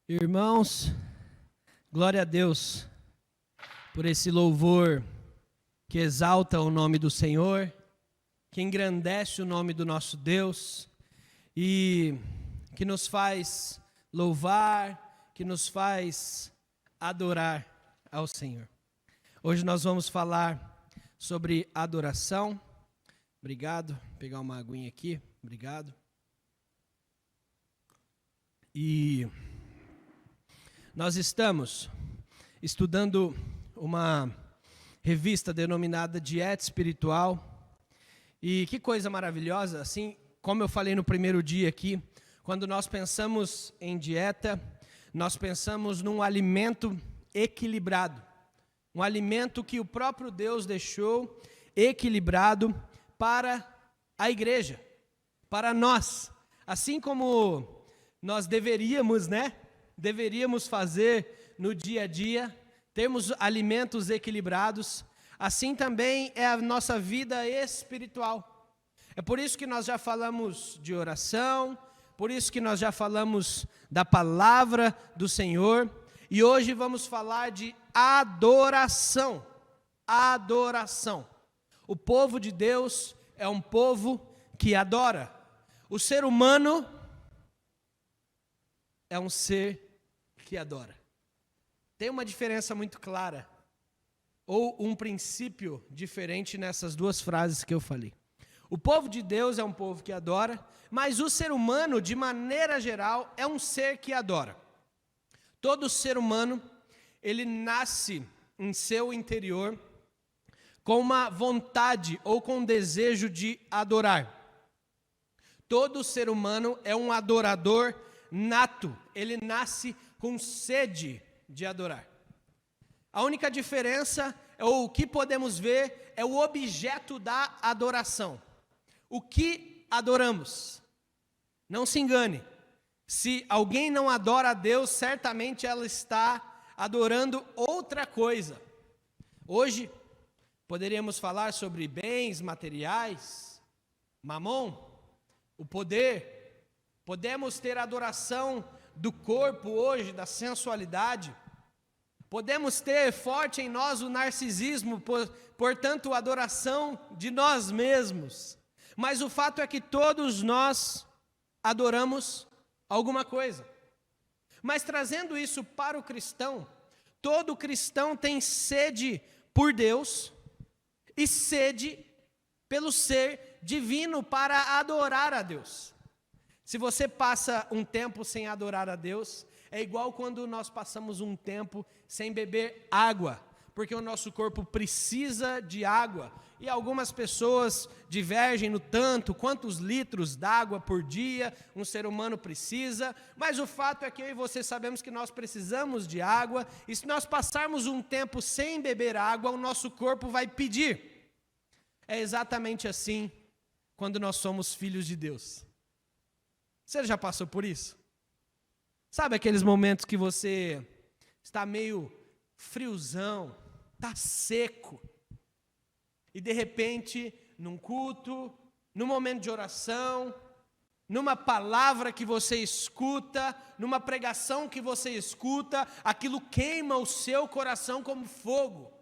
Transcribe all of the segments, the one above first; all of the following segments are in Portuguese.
Irmãos, glória a Deus por esse louvor que exalta o nome do Senhor, que engrandece o nome do nosso Deus e que nos faz louvar, que nos faz adorar ao Senhor. Hoje nós vamos falar sobre adoração. Obrigado, vou pegar uma aguinha aqui, obrigado. E nós estamos estudando uma revista denominada Dieta Espiritual. E que coisa maravilhosa, assim como eu falei no primeiro dia aqui, quando nós pensamos em dieta, nós pensamos num alimento equilibrado. Um alimento que o próprio Deus deixou equilibrado para a igreja, para nós. Assim como nós deveríamos fazer no dia a dia, termos alimentos equilibrados, assim também é a nossa vida espiritual. É por isso que nós já falamos de oração, por isso que nós já falamos da palavra do Senhor, e hoje vamos falar de adoração. Adoração. O povo de Deus é um povo que adora. O ser humano é um ser que adora. Tem uma diferença muito clara, ou um princípio diferente nessas duas frases que eu falei. O povo de Deus é um povo que adora, mas o ser humano, de maneira geral, é um ser que adora. Todo ser humano, ele nasce em seu interior com uma vontade ou com um desejo de adorar. Todo ser humano é um adorador nato, ele nasce com sede de adorar. A única diferença, ou o que podemos ver, é o objeto da adoração. O que adoramos? Não se engane, se alguém não adora a Deus, certamente ela está adorando outra coisa. Hoje, poderíamos falar sobre bens materiais, mamon, o poder. Podemos ter adoração do corpo hoje, da sensualidade. Podemos ter forte em nós o narcisismo, portanto, a adoração de nós mesmos. Mas o fato é que todos nós adoramos alguma coisa. Mas trazendo isso para o cristão, todo cristão tem sede por Deus e sede pelo ser divino para adorar a Deus. Se você passa um tempo sem adorar a Deus, é igual quando nós passamos um tempo sem beber água, porque o nosso corpo precisa de água. E algumas pessoas divergem no tanto, quantos litros d'água por dia um ser humano precisa, mas o fato é que eu e você sabemos que nós precisamos de água, e se nós passarmos um tempo sem beber água, o nosso corpo vai pedir. É exatamente assim quando nós somos filhos de Deus. Você já passou por isso? Sabe aqueles momentos que você está meio friozão, está seco, e de repente, num culto, num momento de oração, numa palavra que você escuta, numa pregação que você escuta, aquilo queima o seu coração como fogo.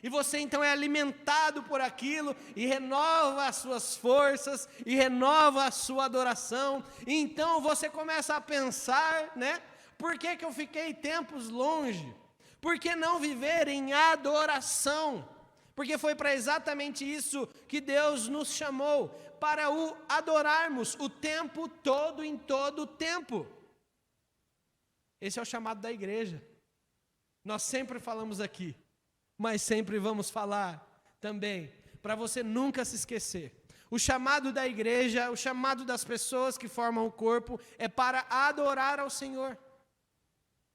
E você então é alimentado por aquilo e renova as suas forças e renova a sua adoração. E então você começa a pensar, por que eu fiquei tempos longe? Por que não viver em adoração? Porque foi para exatamente isso que Deus nos chamou, para o adorarmos o tempo todo, em todo o tempo. Esse é o chamado da igreja. Nós sempre falamos aqui, mas sempre vamos falar também, para você nunca se esquecer. O chamado da igreja, o chamado das pessoas que formam o corpo, é para adorar ao Senhor.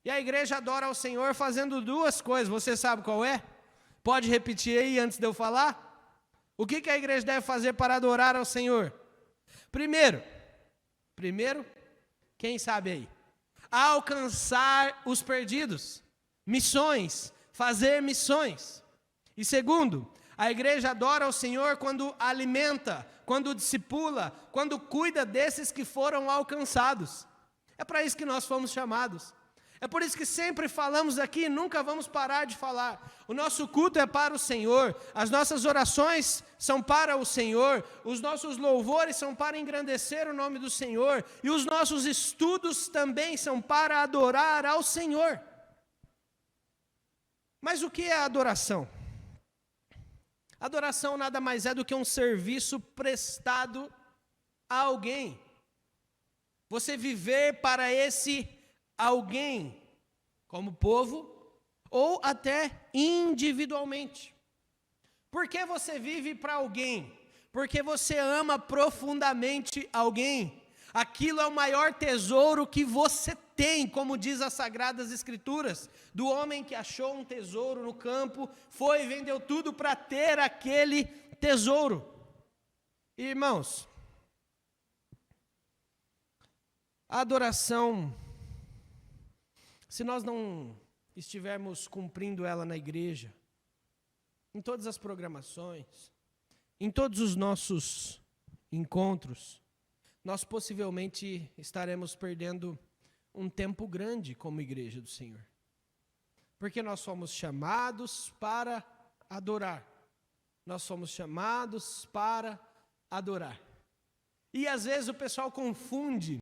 E a igreja adora ao Senhor fazendo duas coisas, você sabe qual é? Pode repetir aí antes de eu falar? O que a igreja deve fazer para adorar ao Senhor? Primeiro, quem sabe aí? Alcançar os perdidos, missões, fazer missões. E segundo, a igreja adora ao Senhor quando alimenta, quando discipula, quando cuida desses que foram alcançados. É para isso que nós fomos chamados. É por isso que sempre falamos aqui, nunca vamos parar de falar. O nosso culto é para o Senhor, as nossas orações são para o Senhor, os nossos louvores são para engrandecer o nome do Senhor, e os nossos estudos também são para adorar ao Senhor. Mas o que é adoração? Adoração nada mais é do que um serviço prestado a alguém. Você viver para esse alguém, como povo, ou até individualmente. Por que você vive para alguém? Porque você ama profundamente alguém. Aquilo é o maior tesouro que você tem, como diz as Sagradas Escrituras, do homem que achou um tesouro no campo, foi e vendeu tudo para ter aquele tesouro. Irmãos, a adoração, se nós não estivermos cumprindo ela na igreja, em todas as programações, em todos os nossos encontros, nós possivelmente estaremos perdendo um tempo grande como igreja do Senhor. Porque nós somos chamados para adorar. Nós somos chamados para adorar. E às vezes o pessoal confunde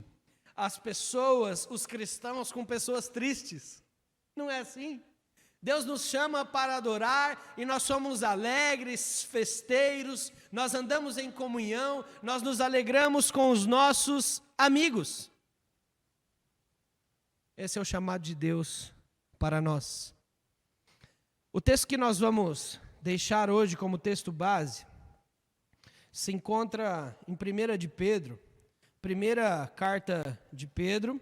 as pessoas, os cristãos, com pessoas tristes. Não é assim? Deus nos chama para adorar e nós somos alegres, festeiros, nós andamos em comunhão, nós nos alegramos com os nossos amigos. Esse é o chamado de Deus para nós. O texto que nós vamos deixar hoje como texto base se encontra em 1 de Pedro, primeira carta de Pedro,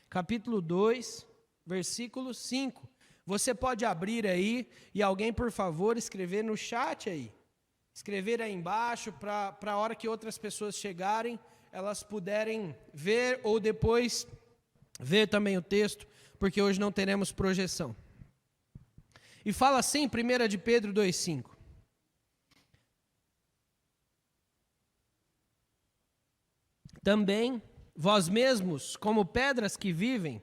capítulo 2, versículo 5. Você pode abrir aí e alguém, por favor, escrever no chat aí. Escrever aí embaixo para a hora que outras pessoas chegarem, elas puderem ver ou depois ver também o texto, porque hoje não teremos projeção. E fala assim, 1 de Pedro 2,5. Também, vós mesmos, como pedras que vivem,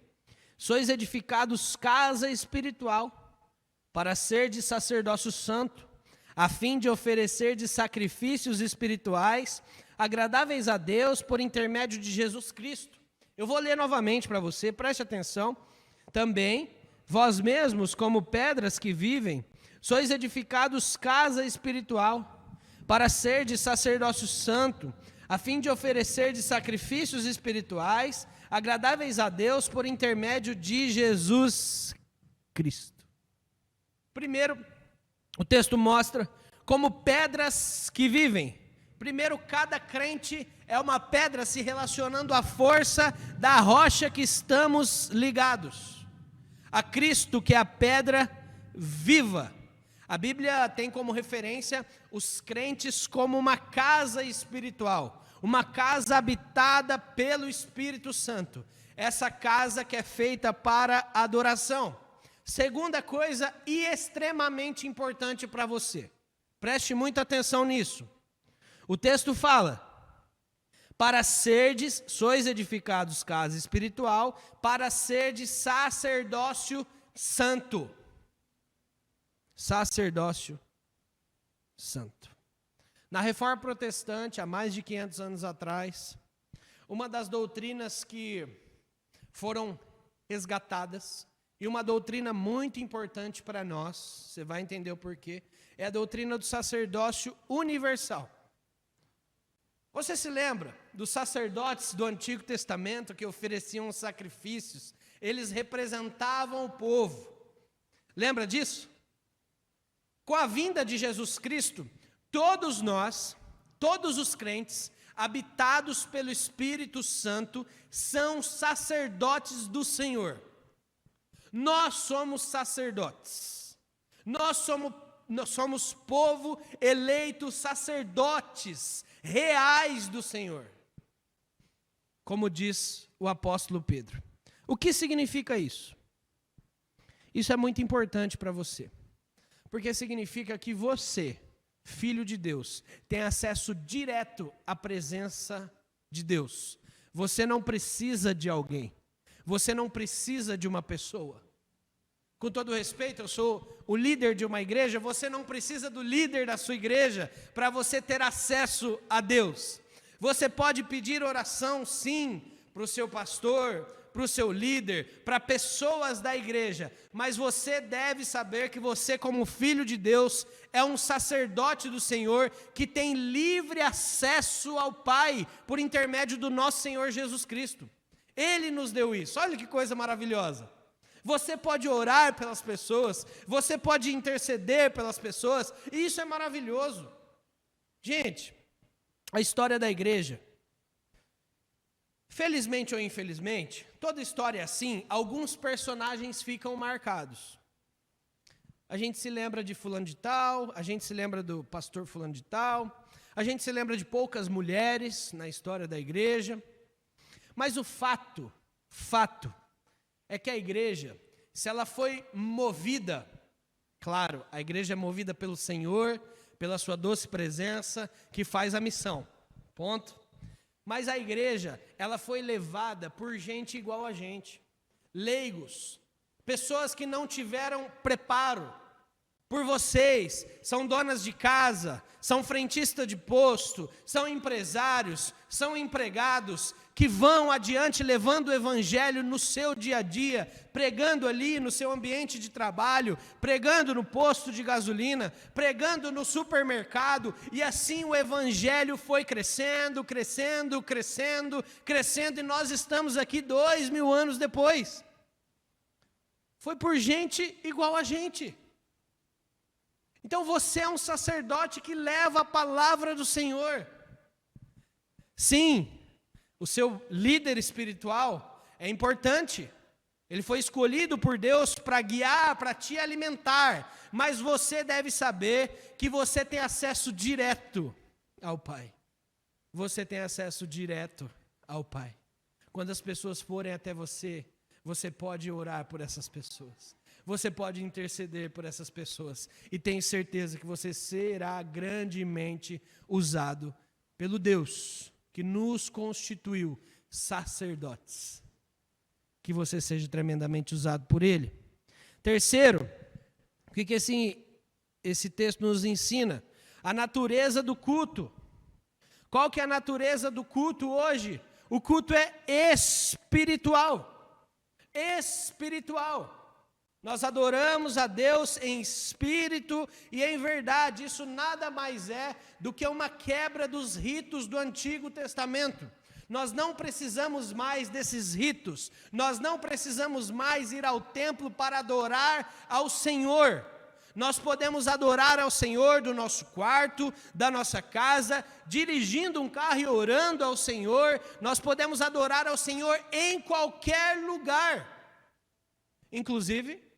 sois edificados casa espiritual, para ser de sacerdócio santo, a fim de oferecer de sacrifícios espirituais, agradáveis a Deus por intermédio de Jesus Cristo. Eu vou ler novamente para você, preste atenção. Também, vós mesmos, como pedras que vivem, sois edificados casa espiritual, para ser de sacerdócio santo, a fim de oferecer de sacrifícios espirituais, agradáveis a Deus por intermédio de Jesus Cristo. Primeiro, o texto mostra como pedras que vivem. Primeiro, cada crente é uma pedra se relacionando à força da rocha que estamos ligados. A Cristo, que é a pedra viva. A Bíblia tem como referência os crentes como uma casa espiritual, uma casa habitada pelo Espírito Santo. Essa casa que é feita para adoração. Segunda coisa e extremamente importante para você. Preste muita atenção nisso. O texto fala: para serdes, sois edificados casa espiritual, para serdes sacerdócio santo. Sacerdócio santo. Na Reforma Protestante, há mais de 500 anos atrás, uma das doutrinas que foram resgatadas, e uma doutrina muito importante para nós, você vai entender o porquê, é a doutrina do sacerdócio universal. Você se lembra dos sacerdotes do Antigo Testamento que ofereciam sacrifícios? Eles representavam o povo. Lembra disso? Com a vinda de Jesus Cristo, todos nós, todos os crentes, habitados pelo Espírito Santo, são sacerdotes do Senhor. Nós somos sacerdotes. Nós somos povo eleito, sacerdotes reais do Senhor. Como diz o apóstolo Pedro. O que significa isso? Isso é muito importante para você. Porque significa que você, filho de Deus, tem acesso direto à presença de Deus. Você não precisa de alguém. Você não precisa de uma pessoa. Com todo respeito, eu sou o líder de uma igreja, você não precisa do líder da sua igreja para você ter acesso a Deus. Você pode pedir oração, sim, para o seu pastor, para o seu líder, para pessoas da igreja, mas você deve saber que você, como filho de Deus, é um sacerdote do Senhor, que tem livre acesso ao Pai, por intermédio do nosso Senhor Jesus Cristo. Ele nos deu isso, olha que coisa maravilhosa. Você pode orar pelas pessoas, você pode interceder pelas pessoas, e isso é maravilhoso. Gente, a história da igreja, felizmente ou infelizmente, toda história é assim, alguns personagens ficam marcados. A gente se lembra de fulano de tal, a gente se lembra do pastor fulano de tal, a gente se lembra de poucas mulheres na história da igreja, mas o fato é que a igreja, se ela foi movida, claro, a igreja é movida pelo Senhor, pela sua doce presença, que faz a missão, ponto. Mas a igreja, ela foi levada por gente igual a gente, leigos, pessoas que não tiveram preparo. Por vocês, são donas de casa, são frentistas de posto, são empresários, são empregados, que vão adiante levando o evangelho no seu dia a dia, pregando ali no seu ambiente de trabalho, pregando no posto de gasolina, pregando no supermercado, e assim o evangelho foi crescendo, crescendo, crescendo, crescendo, e nós estamos aqui 2000 anos depois. Foi por gente igual a gente. Então você é um sacerdote que leva a palavra do Senhor. Sim, o seu líder espiritual é importante. Ele foi escolhido por Deus para guiar, para te alimentar. Mas você deve saber que você tem acesso direto ao Pai. Você tem acesso direto ao Pai. Quando as pessoas forem até você, você pode orar por essas pessoas. Você pode interceder por essas pessoas. E tenho certeza que você será grandemente usado pelo Deus que nos constituiu sacerdotes. Que você seja tremendamente usado por Ele. Terceiro, o que esse texto nos ensina? A natureza do culto. Qual que é a natureza do culto hoje? O culto é espiritual. Espiritual. Nós adoramos a Deus em espírito e em verdade. Isso nada mais é do que uma quebra dos ritos do Antigo Testamento. Nós não precisamos mais desses ritos. Nós não precisamos mais ir ao templo para adorar ao Senhor. Nós podemos adorar ao Senhor do nosso quarto, da nossa casa, dirigindo um carro e orando ao Senhor. Nós podemos adorar ao Senhor em qualquer lugar. Inclusive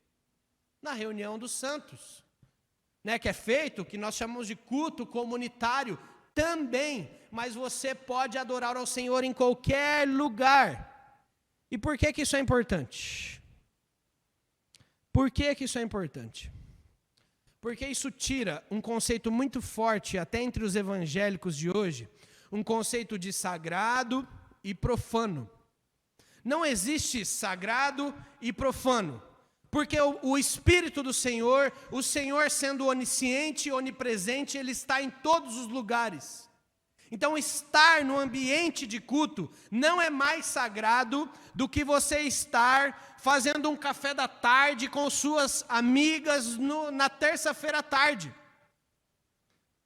na reunião dos santos, que é feito, que nós chamamos de culto comunitário também, mas você pode adorar ao Senhor em qualquer lugar. E por que isso é importante? Por que isso é importante? Porque isso tira um conceito muito forte, até entre os evangélicos de hoje, um conceito de sagrado e profano. Não existe sagrado e profano. Porque o Espírito do Senhor, o Senhor sendo onisciente e onipresente, Ele está em todos os lugares. Então estar no ambiente de culto não é mais sagrado do que você estar fazendo um café da tarde com suas amigas na terça-feira à tarde.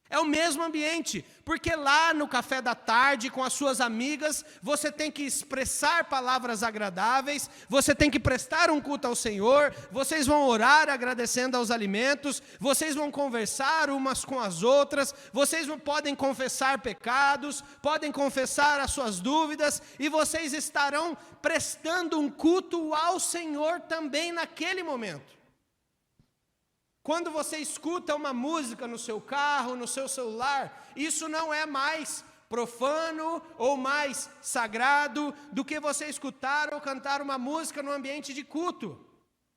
É o mesmo ambiente, porque lá no café da tarde com as suas amigas, você tem que expressar palavras agradáveis, você tem que prestar um culto ao Senhor, vocês vão orar agradecendo aos alimentos, vocês vão conversar umas com as outras, vocês podem confessar pecados, podem confessar as suas dúvidas, e vocês estarão prestando um culto ao Senhor também naquele momento. Quando você escuta uma música no seu carro, no seu celular, isso não é mais profano ou mais sagrado do que você escutar ou cantar uma música no ambiente de culto.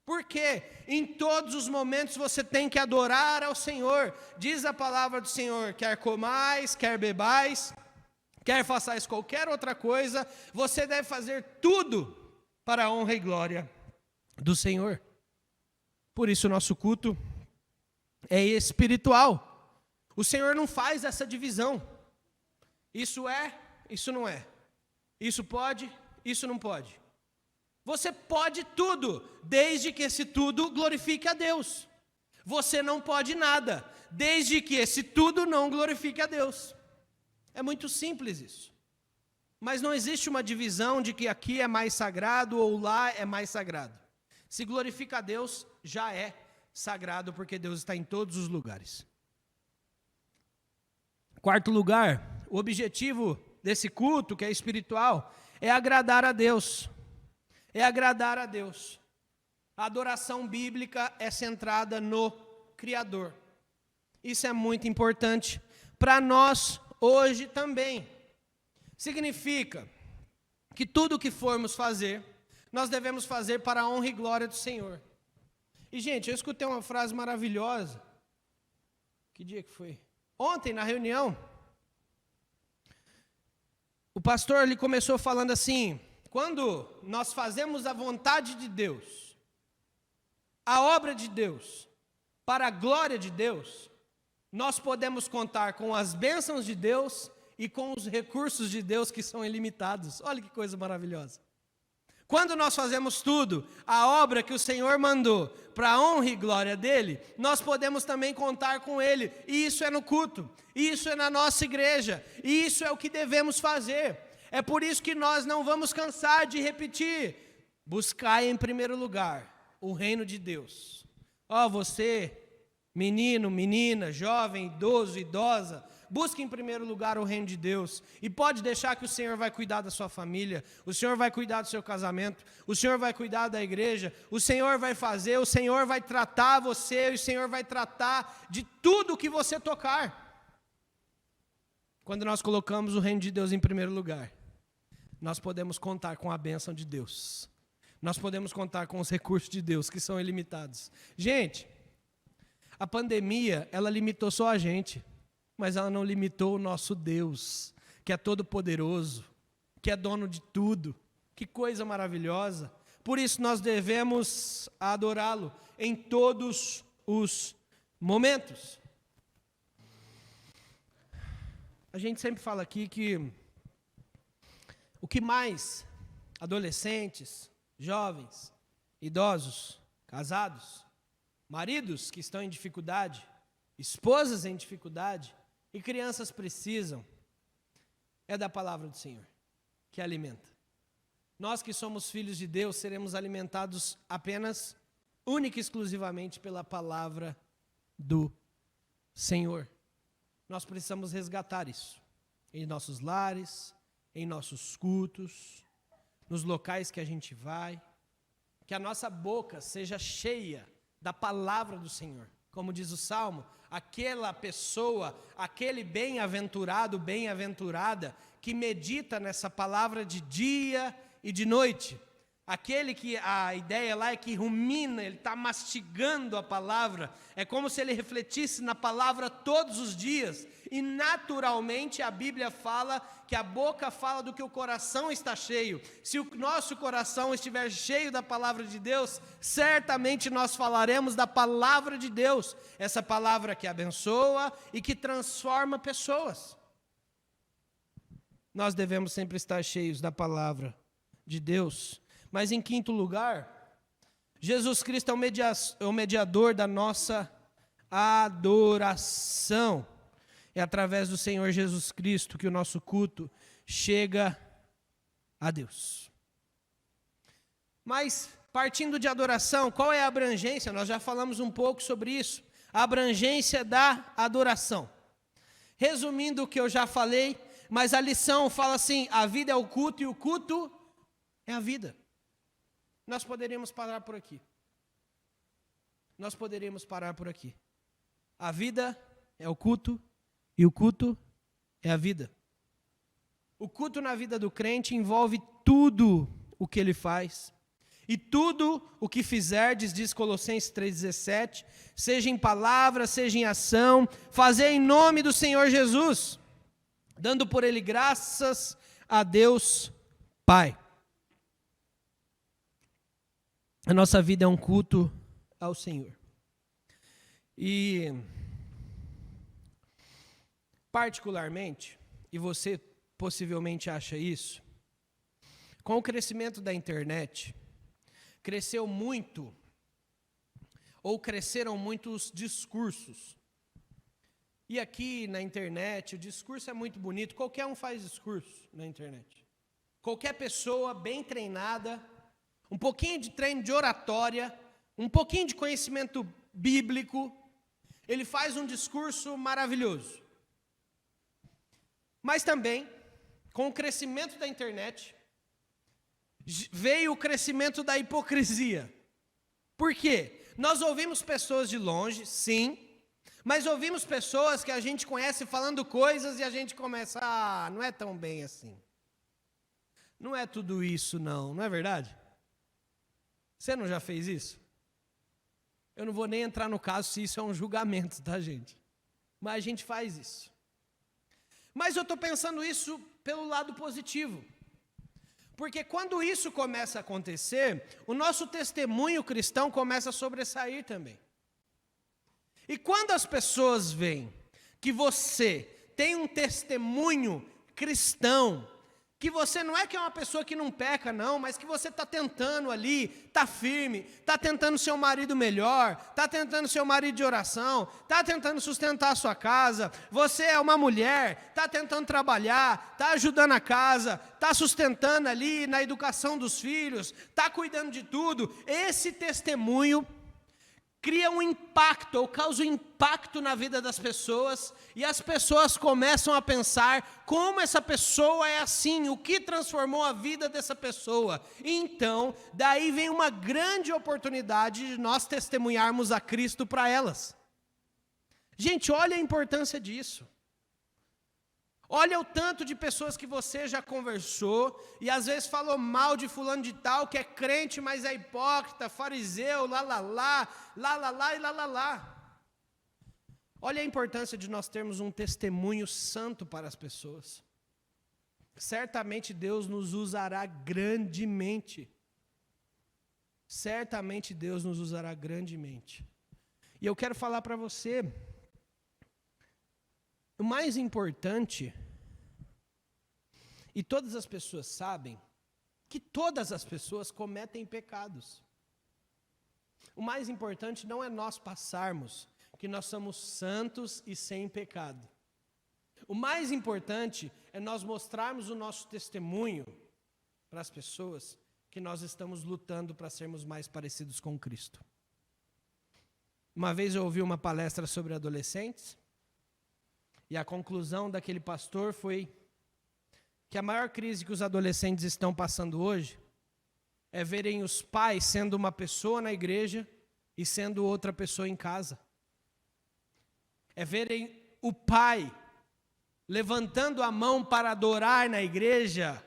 Por quê? Em todos os momentos você tem que adorar ao Senhor. Diz a palavra do Senhor, quer comais, quer bebais, quer façais qualquer outra coisa, você deve fazer tudo para a honra e glória do Senhor. Por isso o nosso culto é espiritual. O Senhor não faz essa divisão. Isso é, isso não é. Isso pode, isso não pode. Você pode tudo, desde que esse tudo glorifique a Deus. Você não pode nada, desde que esse tudo não glorifique a Deus. É muito simples isso. Mas não existe uma divisão de que aqui é mais sagrado ou lá é mais sagrado. Se glorifica a Deus, já é sagrado, porque Deus está em todos os lugares. Quarto lugar, o objetivo desse culto, que é espiritual, é agradar a Deus. É agradar a Deus. A adoração bíblica é centrada no Criador. Isso é muito importante para nós hoje também. Significa que tudo o que formos fazer, nós devemos fazer para a honra e glória do Senhor. E, gente, eu escutei uma frase maravilhosa. Que dia que foi? Ontem, na reunião, o pastor ele começou falando assim: quando nós fazemos a vontade de Deus, a obra de Deus, para a glória de Deus, nós podemos contar com as bênçãos de Deus e com os recursos de Deus que são ilimitados. Olha que coisa maravilhosa. Quando nós fazemos tudo, a obra que o Senhor mandou, para a honra e glória dEle, nós podemos também contar com Ele. E isso é no culto, isso é na nossa igreja, e isso é o que devemos fazer. É por isso que nós não vamos cansar de repetir: buscai em primeiro lugar o reino de Deus. Ó, você, menino, menina, jovem, idoso, idosa, busque em primeiro lugar o reino de Deus. E pode deixar que o Senhor vai cuidar da sua família, o Senhor vai cuidar do seu casamento, o Senhor vai cuidar da igreja, o Senhor vai fazer, o Senhor vai tratar você, o Senhor vai tratar de tudo que você tocar. Quando nós colocamos o reino de Deus em primeiro lugar, nós podemos contar com a bênção de Deus. Nós podemos contar com os recursos de Deus, que são ilimitados. Gente, a pandemia, ela limitou só a gente, mas ela não limitou o nosso Deus, que é todo poderoso, que é dono de tudo. Que coisa maravilhosa. Por isso nós devemos adorá-lo em todos os momentos. A gente sempre fala aqui que o que mais adolescentes, jovens, idosos, casados, maridos que estão em dificuldade, esposas em dificuldade e crianças precisam é da palavra do Senhor, que alimenta. Nós que somos filhos de Deus seremos alimentados apenas, única e exclusivamente pela palavra do Senhor. Nós precisamos resgatar isso em nossos lares, em nossos cultos, nos locais que a gente vai, que a nossa boca seja cheia da palavra do Senhor. Como diz o Salmo, aquela pessoa, aquele bem-aventurado, bem-aventurada, que medita nessa palavra de dia e de noite. Aquele que a ideia lá é que rumina, ele está mastigando a palavra, é como se ele refletisse na palavra todos os dias. E naturalmente a Bíblia fala que a boca fala do que o coração está cheio. Se o nosso coração estiver cheio da palavra de Deus, certamente nós falaremos da palavra de Deus. Essa palavra que abençoa e que transforma pessoas. Nós devemos sempre estar cheios da palavra de Deus. Mas em quinto lugar, Jesus Cristo é o mediador da nossa adoração. É através do Senhor Jesus Cristo que o nosso culto chega a Deus. Mas, partindo de adoração, qual é a abrangência? Nós já falamos um pouco sobre isso. A abrangência da adoração. Resumindo o que eu já falei, mas a lição fala assim: a vida é o culto e o culto é a vida. Nós poderíamos parar por aqui. Nós poderíamos parar por aqui. A vida é o culto e o culto é a vida. O culto na vida do crente envolve tudo o que ele faz. E tudo o que fizerdes, diz Colossenses 3,17, seja em palavra, seja em ação, fazer em nome do Senhor Jesus, dando por ele graças a Deus Pai. a nossa vida é um culto ao Senhor. E, particularmente, e você possivelmente acha isso, com o crescimento da internet, cresceu muito, ou cresceram muito os discursos. E aqui na internet, o discurso é muito bonito, qualquer um faz discurso na internet. Qualquer pessoa bem treinada, um pouquinho de treino de oratória, um pouquinho de conhecimento bíblico, ele faz um discurso maravilhoso. Mas também, com o crescimento da internet, veio o crescimento da hipocrisia. Por quê? Nós ouvimos pessoas de longe, sim, mas ouvimos pessoas que a gente conhece falando coisas e a gente começa, não é tão bem assim. Não é tudo isso não é verdade? Você não já fez isso? Eu não vou nem entrar no caso se isso é um julgamento, tá, gente? Mas a gente faz isso. Mas eu estou pensando isso pelo lado positivo. Porque quando isso começa a acontecer, o nosso testemunho cristão começa a sobressair também. E quando as pessoas veem que você tem um testemunho cristão, que você não é que é uma pessoa que não peca, não, mas que você está tentando ali, está firme, está tentando ser um marido melhor, está tentando ser um marido de oração, está tentando sustentar a sua casa, você é uma mulher, está tentando trabalhar, está ajudando a casa, está sustentando ali na educação dos filhos, está cuidando de tudo, esse testemunho cria um impacto, ou causa um impacto na vida das pessoas, e as pessoas começam a pensar como essa pessoa é assim, o que transformou a vida dessa pessoa. Então, daí vem uma grande oportunidade de nós testemunharmos a Cristo para elas. Gente, olha a importância disso. Olha o tanto de pessoas que você já conversou e às vezes falou mal de fulano de tal, que é crente, mas é hipócrita, fariseu, lá. Olha a importância de nós termos um testemunho santo para as pessoas. Certamente Deus nos usará grandemente. Certamente Deus nos usará grandemente. E eu quero falar para você, o mais importante, e todas as pessoas sabem, que todas as pessoas cometem pecados. O mais importante não é nós passarmos que nós somos santos e sem pecado. O mais importante é nós mostrarmos o nosso testemunho para as pessoas que nós estamos lutando para sermos mais parecidos com Cristo. Uma vez eu ouvi uma palestra sobre adolescentes, e a conclusão daquele pastor foi que a maior crise que os adolescentes estão passando hoje é verem os pais sendo uma pessoa na igreja e sendo outra pessoa em casa. É verem o pai levantando a mão para adorar na igreja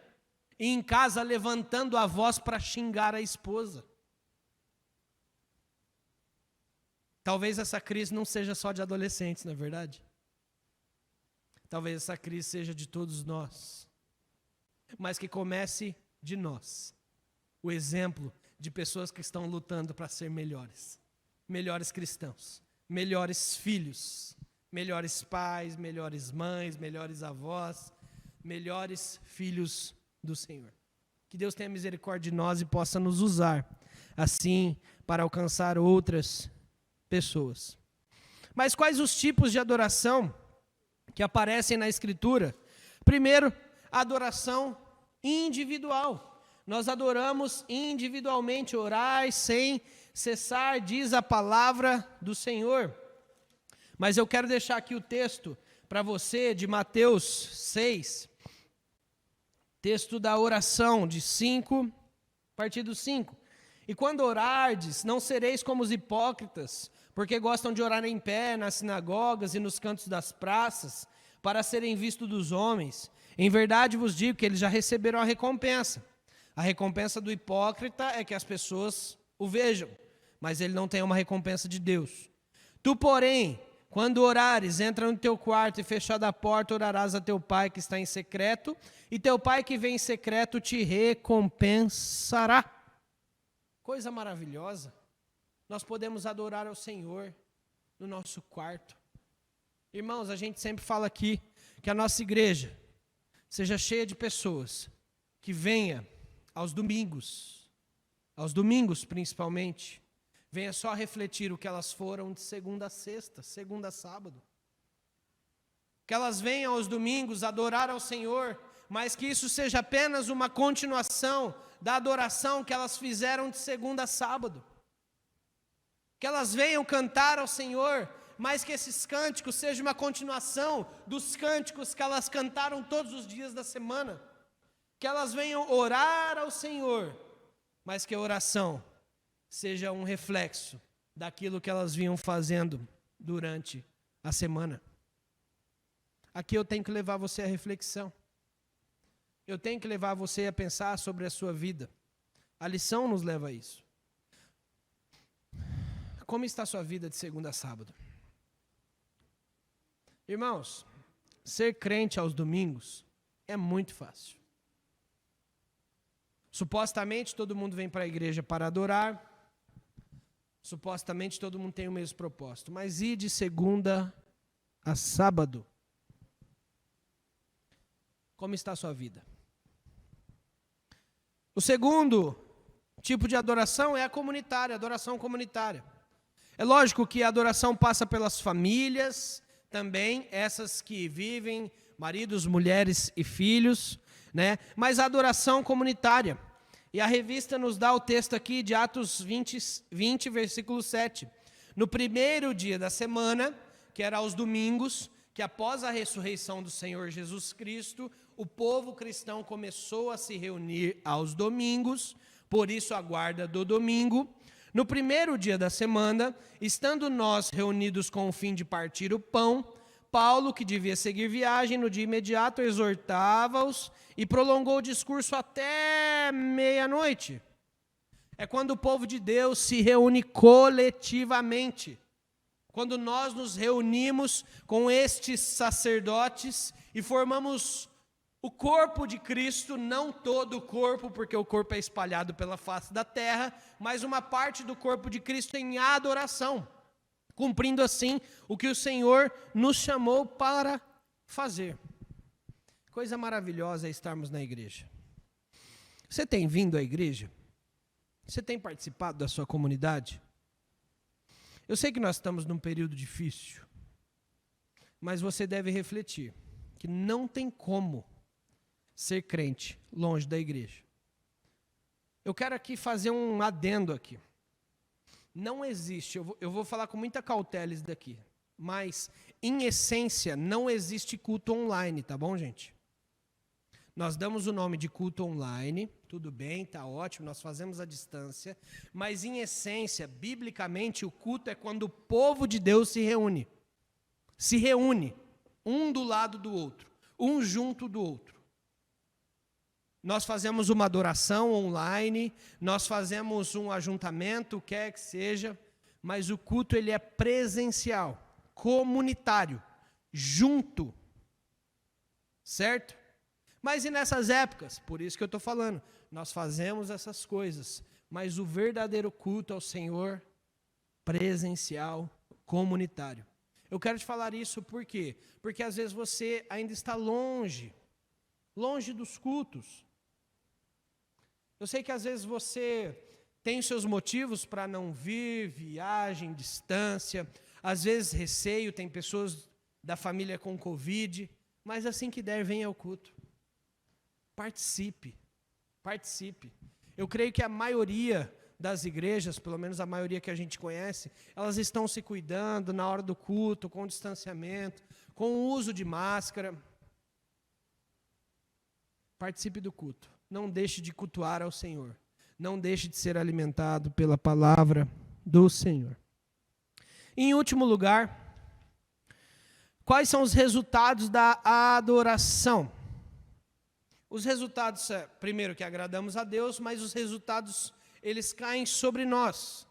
e em casa levantando a voz para xingar a esposa. Talvez essa crise não seja só de adolescentes, não é verdade? Talvez essa crise seja de todos nós, mas que comece de nós. O exemplo de pessoas que estão lutando para ser melhores. Melhores cristãos, melhores filhos, melhores pais, melhores mães, melhores avós, melhores filhos do Senhor. Que Deus tenha misericórdia de nós e possa nos usar assim para alcançar outras pessoas. Mas quais os tipos de adoração que aparecem na Escritura? Primeiro, a adoração individual. Nós adoramos individualmente, orar sem cessar, diz a palavra do Senhor. Mas eu quero deixar aqui o texto para você de Mateus 6, texto da oração de 5, a partir do 5. E quando orardes, não sereis como os hipócritas, porque gostam de orar em pé nas sinagogas e nos cantos das praças, para serem vistos dos homens. Em verdade vos digo que eles já receberam a recompensa. A recompensa do hipócrita é que as pessoas o vejam, mas ele não tem uma recompensa de Deus. Tu, porém, quando orares, entra no teu quarto e fechada a porta, orarás a teu pai que está em secreto, e teu pai que vem em secreto te recompensará. Coisa maravilhosa. Nós podemos adorar ao Senhor no nosso quarto. Irmãos, a gente sempre fala aqui que a nossa igreja seja cheia de pessoas que venha aos domingos principalmente, venha só refletir o que elas foram de segunda a sexta, segunda a sábado. Que elas venham aos domingos adorar ao Senhor, mas que isso seja apenas uma continuação da adoração que elas fizeram de segunda a sábado. Que elas venham cantar ao Senhor, mas que esses cânticos sejam uma continuação dos cânticos que elas cantaram todos os dias da semana. Que elas venham orar ao Senhor, mas que a oração seja um reflexo daquilo que elas vinham fazendo durante a semana. Aqui eu tenho que levar você à reflexão. Eu tenho que levar você a pensar sobre a sua vida. A lição nos leva a isso. Como está a sua vida de segunda a sábado? Irmãos, ser crente aos domingos é muito fácil. Supostamente todo mundo vem para a igreja para adorar. Supostamente todo mundo tem o mesmo propósito. Mas ir de segunda a sábado? Como está a sua vida? O segundo tipo de adoração é a comunitária, a adoração comunitária. É lógico que a adoração passa pelas famílias, também essas que vivem, maridos, mulheres e filhos, né? Mas a adoração comunitária. E a revista nos dá o texto aqui de Atos 20, versículo 7. No primeiro dia da semana, que era aos domingos, que após a ressurreição do Senhor Jesus Cristo, o povo cristão começou a se reunir aos domingos, por isso a guarda do domingo. No primeiro dia da semana, estando nós reunidos com o fim de partir o pão, Paulo, que devia seguir viagem, no dia imediato exortava-os e prolongou o discurso até meia-noite. É quando o povo de Deus se reúne coletivamente. Quando nós nos reunimos com estes sacerdotes e formamos o corpo de Cristo, não todo o corpo, porque o corpo é espalhado pela face da terra, mas uma parte do corpo de Cristo em adoração, cumprindo assim o que o Senhor nos chamou para fazer. Coisa maravilhosa é estarmos na igreja. Você tem vindo à igreja? Você tem participado da sua comunidade? Eu sei que nós estamos num período difícil, mas você deve refletir que não tem como ser crente longe da igreja. Eu quero aqui fazer um adendo aqui. Não existe, eu vou falar com muita cautela isso daqui, mas em essência não existe culto online, tá bom, gente? Nós damos o nome de culto online, tudo bem, tá ótimo, nós fazemos à distância, mas em essência, biblicamente, o culto é quando o povo de Deus se reúne. Se reúne, um do lado do outro, um junto do outro. Nós fazemos uma adoração online, nós fazemos um ajuntamento, o que quer que seja, mas o culto ele é presencial, comunitário, junto, certo? Mas e nessas épocas? Por isso que eu estou falando, nós fazemos essas coisas, mas o verdadeiro culto ao Senhor, presencial, comunitário. Eu quero te falar isso por quê? Porque às vezes você ainda está longe dos cultos. Eu sei que às vezes você tem os seus motivos para não vir, viagem, distância, às vezes receio, tem pessoas da família com Covid, mas assim que der, venha ao culto. Participe. Eu creio que a maioria das igrejas, pelo menos a maioria que a gente conhece, elas estão se cuidando na hora do culto, com distanciamento, com o uso de máscara. Participe do culto. Não deixe de cultuar ao Senhor. Não deixe de ser alimentado pela palavra do Senhor. Em último lugar, quais são os resultados da adoração? Os resultados, primeiro que agradamos a Deus, mas os resultados, eles caem sobre nós.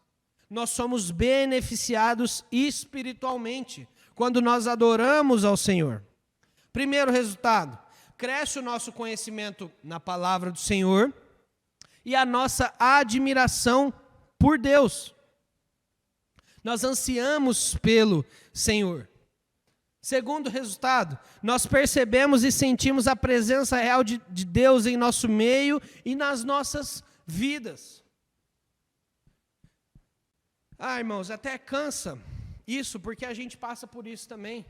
Nós somos beneficiados espiritualmente quando nós adoramos ao Senhor. Primeiro resultado, cresce o nosso conhecimento na palavra do Senhor e a nossa admiração por Deus. Nós ansiamos pelo Senhor. Segundo resultado, nós percebemos e sentimos a presença real de Deus em nosso meio e nas nossas vidas. Irmãos, até cansa isso, porque a gente passa por isso também.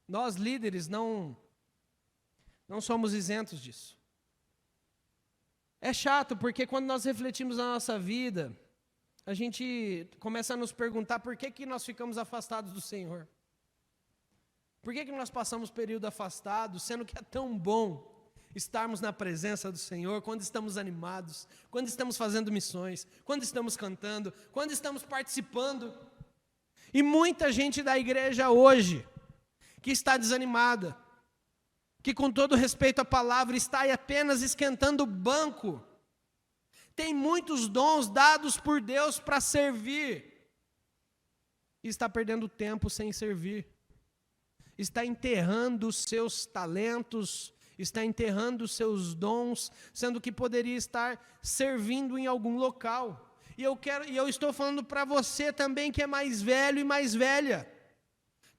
Nós líderes não somos isentos disso. É chato, porque quando nós refletimos na nossa vida, a gente começa a nos perguntar por que nós ficamos afastados do Senhor. Por que nós passamos período afastado, sendo que é tão bom estarmos na presença do Senhor, quando estamos animados, quando estamos fazendo missões, quando estamos cantando, quando estamos participando. E muita gente da igreja hoje, que está desanimada, que com todo respeito à palavra, está aí apenas esquentando o banco, tem muitos dons dados por Deus para servir, e está perdendo tempo sem servir. Está enterrando os seus talentos, está enterrando os seus dons, sendo que poderia estar servindo em algum local. E eu estou falando para você também que é mais velho e mais velha,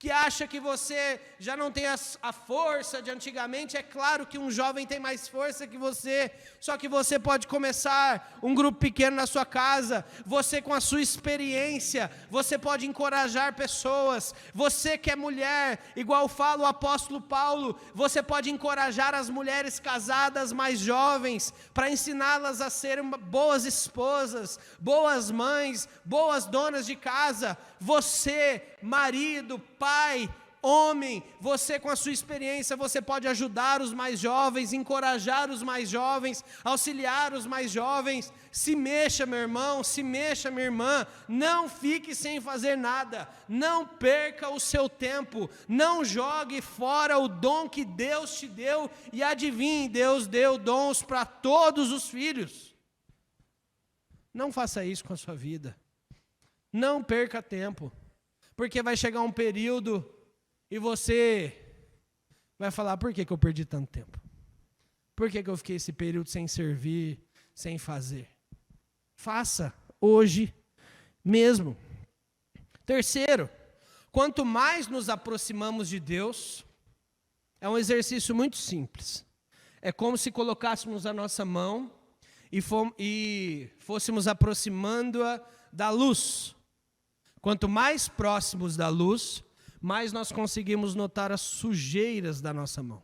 que acha que você já não tem a força de antigamente. É claro que um jovem tem mais força que você, só que você pode começar um grupo pequeno na sua casa, você com a sua experiência, você pode encorajar pessoas, você que é mulher, igual fala o apóstolo Paulo, você pode encorajar as mulheres casadas mais jovens, para ensiná-las a serem boas esposas, boas mães, boas donas de casa. Você, marido, pai, homem, você com a sua experiência, você pode ajudar os mais jovens, encorajar os mais jovens, auxiliar os mais jovens. Se mexa, meu irmão, se mexa, minha irmã, não fique sem fazer nada, não perca o seu tempo, não jogue fora o dom que Deus te deu, e adivinhe, Deus deu dons para todos os filhos. Não faça isso com a sua vida. Não perca tempo, porque vai chegar um período e você vai falar: por que eu perdi tanto tempo? Por que eu fiquei esse período sem servir, sem fazer? Faça hoje mesmo. Terceiro, quanto mais nos aproximamos de Deus, é um exercício muito simples. É como se colocássemos a nossa mão e fôssemos aproximando-a da luz. Quanto mais próximos da luz, mais nós conseguimos notar as sujeiras da nossa mão.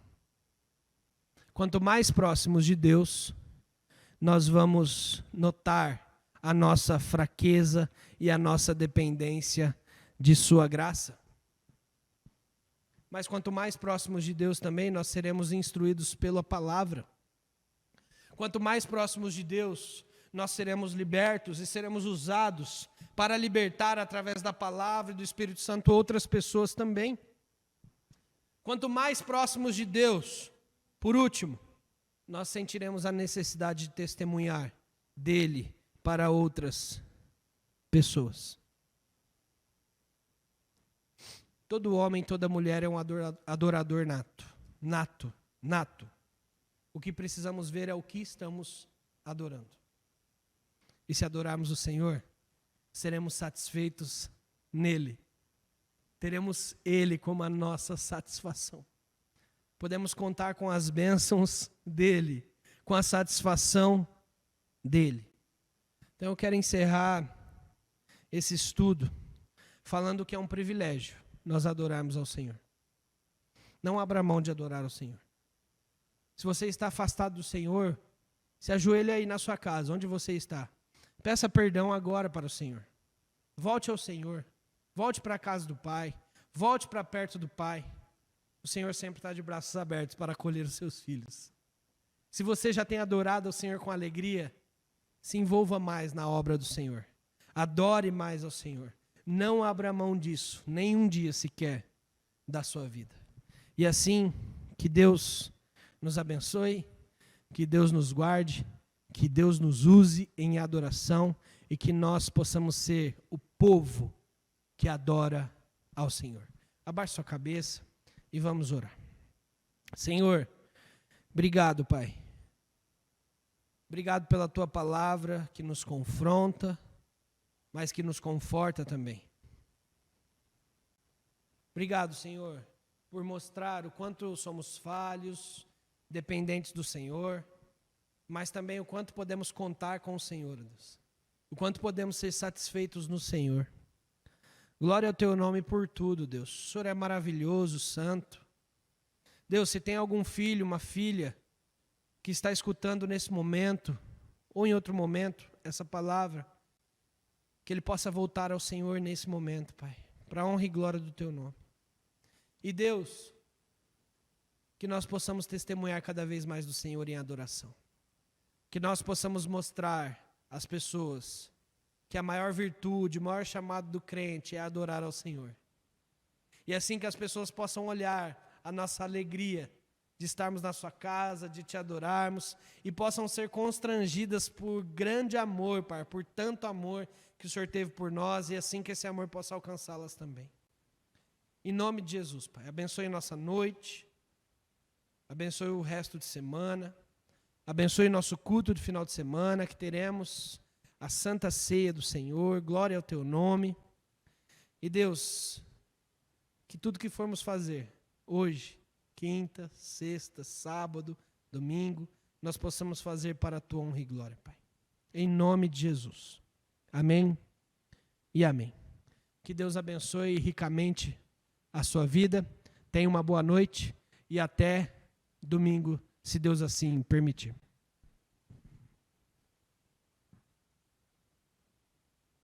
Quanto mais próximos de Deus, nós vamos notar a nossa fraqueza e a nossa dependência de sua graça. Mas quanto mais próximos de Deus também, nós seremos instruídos pela palavra. Quanto mais próximos de Deus, nós seremos libertos e seremos usados para libertar através da palavra e do Espírito Santo outras pessoas também. Quanto mais próximos de Deus, por último, nós sentiremos a necessidade de testemunhar dele para outras pessoas. Todo homem, toda mulher é um adorador nato. O que precisamos ver é o que estamos adorando. E se adorarmos o Senhor, seremos satisfeitos nele. Teremos ele como a nossa satisfação. Podemos contar com as bênçãos dele, com a satisfação dele. Então eu quero encerrar esse estudo falando que é um privilégio nós adorarmos ao Senhor. Não abra mão de adorar ao Senhor. Se você está afastado do Senhor, se ajoelhe aí na sua casa, onde você está. Peça perdão agora para o Senhor. Volte ao Senhor. Volte para a casa do Pai. Volte para perto do Pai. O Senhor sempre está de braços abertos para acolher os seus filhos. Se você já tem adorado ao Senhor com alegria, se envolva mais na obra do Senhor. Adore mais ao Senhor. Não abra mão disso, nem um dia sequer da sua vida. E assim, que Deus nos abençoe, que Deus nos guarde, que Deus nos use em adoração e que nós possamos ser o povo que adora ao Senhor. Abaixe sua cabeça e vamos orar. Senhor, obrigado, Pai. Obrigado pela Tua palavra que nos confronta, mas que nos conforta também. Obrigado, Senhor, por mostrar o quanto somos falhos, dependentes do Senhor, mas também o quanto podemos contar com o Senhor, Deus. O quanto podemos ser satisfeitos no Senhor. Glória ao teu nome por tudo, Deus. O Senhor é maravilhoso, santo. Deus, se tem algum filho, uma filha, que está escutando nesse momento, ou em outro momento, essa palavra, que ele possa voltar ao Senhor nesse momento, Pai, para a honra e glória do teu nome. E Deus, que nós possamos testemunhar cada vez mais do Senhor em adoração. Que nós possamos mostrar às pessoas que a maior virtude, o maior chamado do crente é adorar ao Senhor. E assim que as pessoas possam olhar a nossa alegria de estarmos na sua casa, de te adorarmos, e possam ser constrangidas por grande amor, Pai, por tanto amor que o Senhor teve por nós, e assim que esse amor possa alcançá-las também. Em nome de Jesus, Pai, abençoe nossa noite, abençoe o resto de semana, abençoe nosso culto de final de semana, que teremos a Santa Ceia do Senhor, glória ao teu nome. E Deus, que tudo que formos fazer hoje, quinta, sexta, sábado, domingo, nós possamos fazer para a tua honra e glória, Pai. Em nome de Jesus. Amém e amém. Que Deus abençoe ricamente a sua vida. Tenha uma boa noite e até domingo, se Deus assim permitir.